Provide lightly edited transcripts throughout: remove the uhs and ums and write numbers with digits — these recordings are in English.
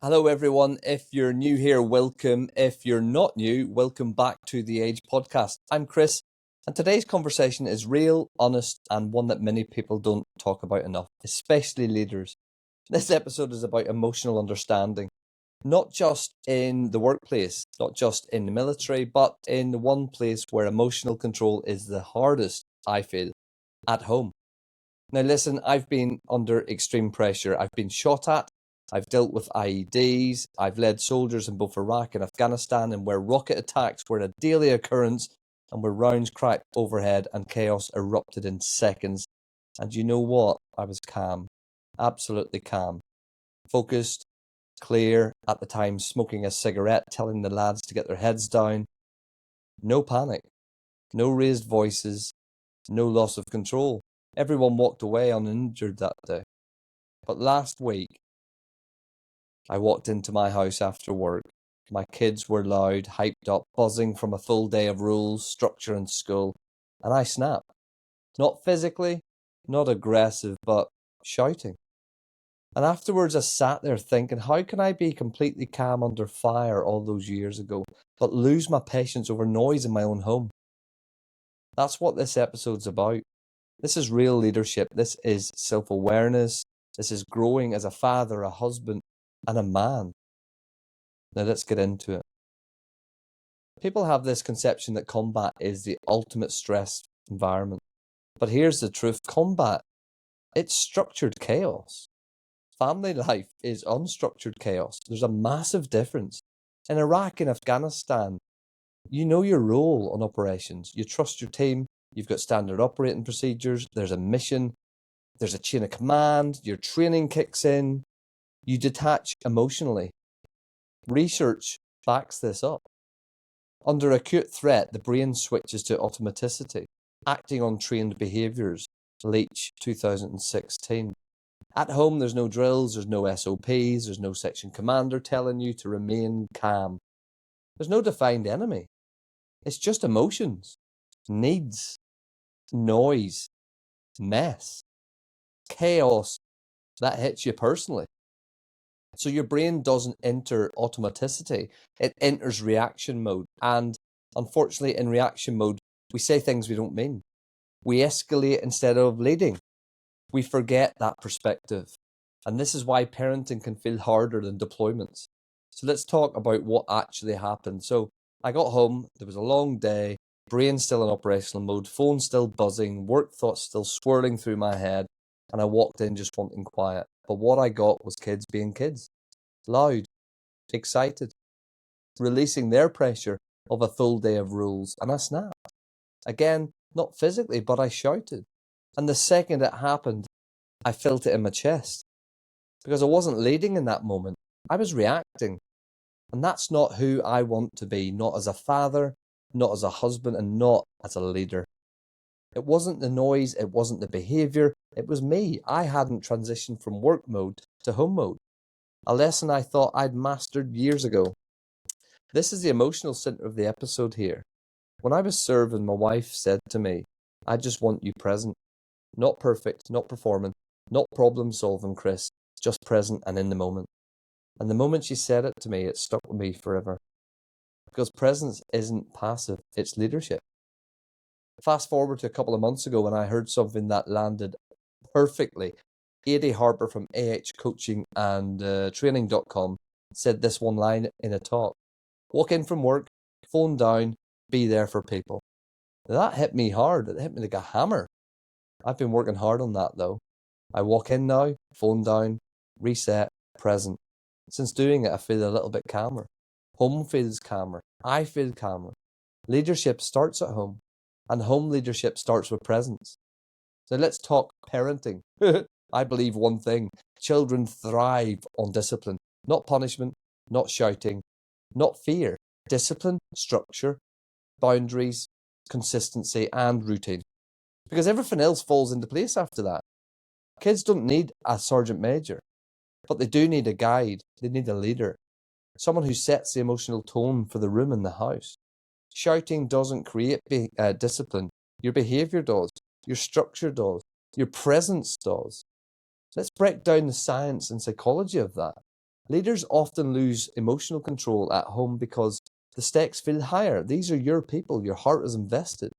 Hello, everyone. If you're new here, welcome. If you're not new, welcome back to the Age Podcast. I'm Chris, and today's conversation is real, honest, and one that many people don't talk about enough, especially leaders. This episode is about emotional understanding, not just in the workplace, not just in the military, but in the one place where emotional control is the hardest, I feel, at home. Now, listen, I've been under extreme pressure. I've been shot at. I've dealt with IEDs. I've led soldiers in both Iraq and Afghanistan, and where rocket attacks were a daily occurrence, and where rounds cracked overhead and chaos erupted in seconds. And you know what? I was calm, absolutely calm, focused, clear, at the time smoking a cigarette, telling the lads to get their heads down. No panic, no raised voices, no loss of control. Everyone walked away uninjured that day. But last week, I walked into my house after work. My kids were loud, hyped up, buzzing from a full day of rules, structure, and school, and I snapped. Not physically, not aggressive, but shouting. And afterwards, I sat there thinking, how can I be completely calm under fire all those years ago, but lose my patience over noise in my own home? That's what this episode's about. This is real leadership. This is self-awareness. This is growing as a father, a husband, and a man. Now let's get into it. People have this conception that combat is the ultimate stress environment. But here's the truth. Combat, it's structured chaos. Family life is unstructured chaos. There's a massive difference. In Iraq and Afghanistan, you know your role on operations. You trust your team. You've got standard operating procedures. There's a mission. There's a chain of command. Your training kicks in. You detach emotionally. Research backs this up. Under acute threat, the brain switches to automaticity, acting on trained behaviours. Leach 2016. At home, there's no drills, there's no SOPs, there's no section commander telling you to remain calm. There's no defined enemy. It's just emotions, needs, noise, mess, chaos that hits you personally. So your brain doesn't enter automaticity, it enters reaction mode. And unfortunately, in reaction mode, we say things we don't mean. We escalate instead of leading. We forget that perspective. And this is why parenting can feel harder than deployments. So let's talk about what actually happened. So I got home, there was a long day, brain still in operational mode, phone still buzzing, work thoughts still swirling through my head, and I walked in just wanting quiet. But what I got was kids being kids. Loud, excited, releasing their pressure of a full day of rules, and I snapped. Again, not physically, but I shouted. And the second it happened, I felt it in my chest. Because I wasn't leading in that moment, I was reacting. And that's not who I want to be, not as a father, not as a husband, and not as a leader. It wasn't the noise, it wasn't the behaviour, it was me. I hadn't transitioned from work mode to home mode. A lesson I thought I'd mastered years ago. This is the emotional centre of the episode here. When I was serving, my wife said to me, I just want you present. Not perfect, not performing, not problem solving, Chris, just present and in the moment. And the moment she said it to me, it stuck with me forever. Because presence isn't passive, it's leadership. Fast forward to a couple of months ago when I heard something that landed perfectly. Adi Harper from AH Coaching and Training.com said this one line in a talk. Walk in from work, phone down, be there for people. That hit me hard. It hit me like a hammer. I've been working hard on that though. I walk in now, phone down, reset, present. Since doing it, I feel a little bit calmer. Home feels calmer. I feel calmer. Leadership starts at home, and home leadership starts with presence. So let's talk parenting. I believe one thing. Children thrive on discipline, not punishment, not shouting, not fear. Discipline, structure, boundaries, consistency, and routine. Because everything else falls into place after that. Kids don't need a sergeant major, but they do need a guide. They need a leader. Someone who sets the emotional tone for the room and the house. Shouting doesn't create discipline. Your behaviour does. Your structure does. Your presence does. Let's break down the science and psychology of that. Leaders often lose emotional control at home because the stakes feel higher. These are your people, your heart is invested.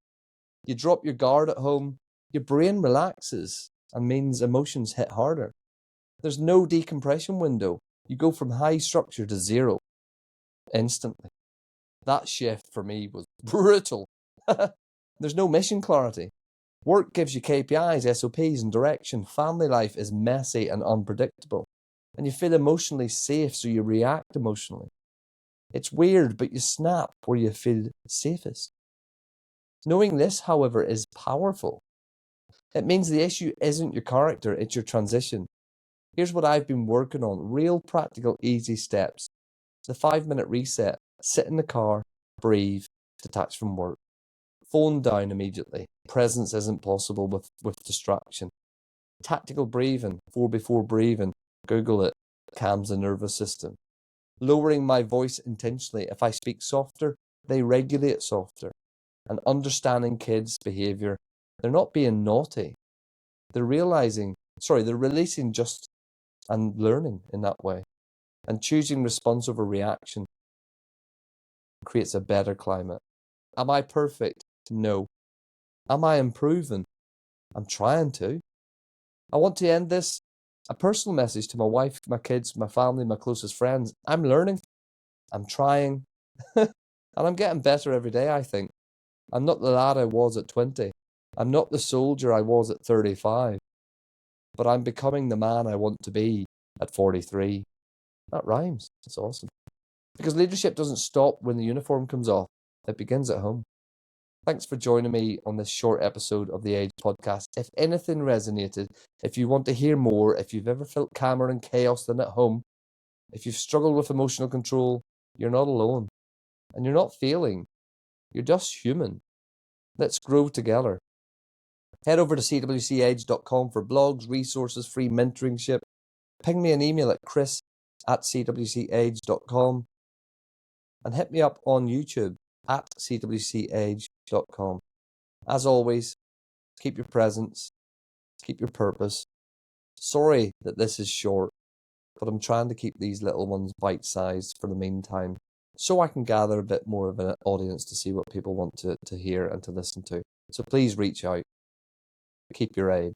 You drop your guard at home, your brain relaxes and means emotions hit harder. There's no decompression window. You go from high structure to zero instantly. That shift for me was brutal. There's no mission clarity. Work gives you KPIs, SOPs, and direction. Family life is messy and unpredictable. And you feel emotionally safe, so you react emotionally. It's weird, but you snap where you feel safest. Knowing this, however, is powerful. It means the issue isn't your character, it's your transition. Here's what I've been working on. Real, practical, easy steps. The 5-minute reset. Sit in the car, breathe, detach from work. Phone down immediately. Presence isn't possible with distraction. Tactical breathing, 4 before breathing. Google it. Calms the nervous system. Lowering my voice intentionally. If I speak softer, they regulate softer. And understanding kids' behaviour. They're not being naughty. They're releasing just and learning in that way. And choosing response over reaction creates a better climate. Am I perfect? No. Am I improving? I'm trying to. I want to end this a personal message to my wife, my kids, my family, my closest friends. I'm learning. I'm trying. And I'm getting better every day, I think. I'm not the lad I was at 20. I'm not the soldier I was at 35. But I'm becoming the man I want to be at 43. That rhymes. That's awesome. Because leadership doesn't stop when the uniform comes off. It begins at home. Thanks for joining me on this short episode of the Age podcast. If anything resonated, if you want to hear more, if you've ever felt calmer in chaos than at home, if you've struggled with emotional control, you're not alone. And you're not failing. You're just human. Let's grow together. Head over to cwcage.com for blogs, resources, free mentoringship. Ping me an email at chris@cwcage.com and hit me up on YouTube at cwcage.com. As always, keep your presence, keep your purpose. Sorry that this is short, but I'm trying to keep these little ones bite-sized for the meantime, so I can gather a bit more of an audience to see what people want to hear and to listen to. So please reach out. Keep your age.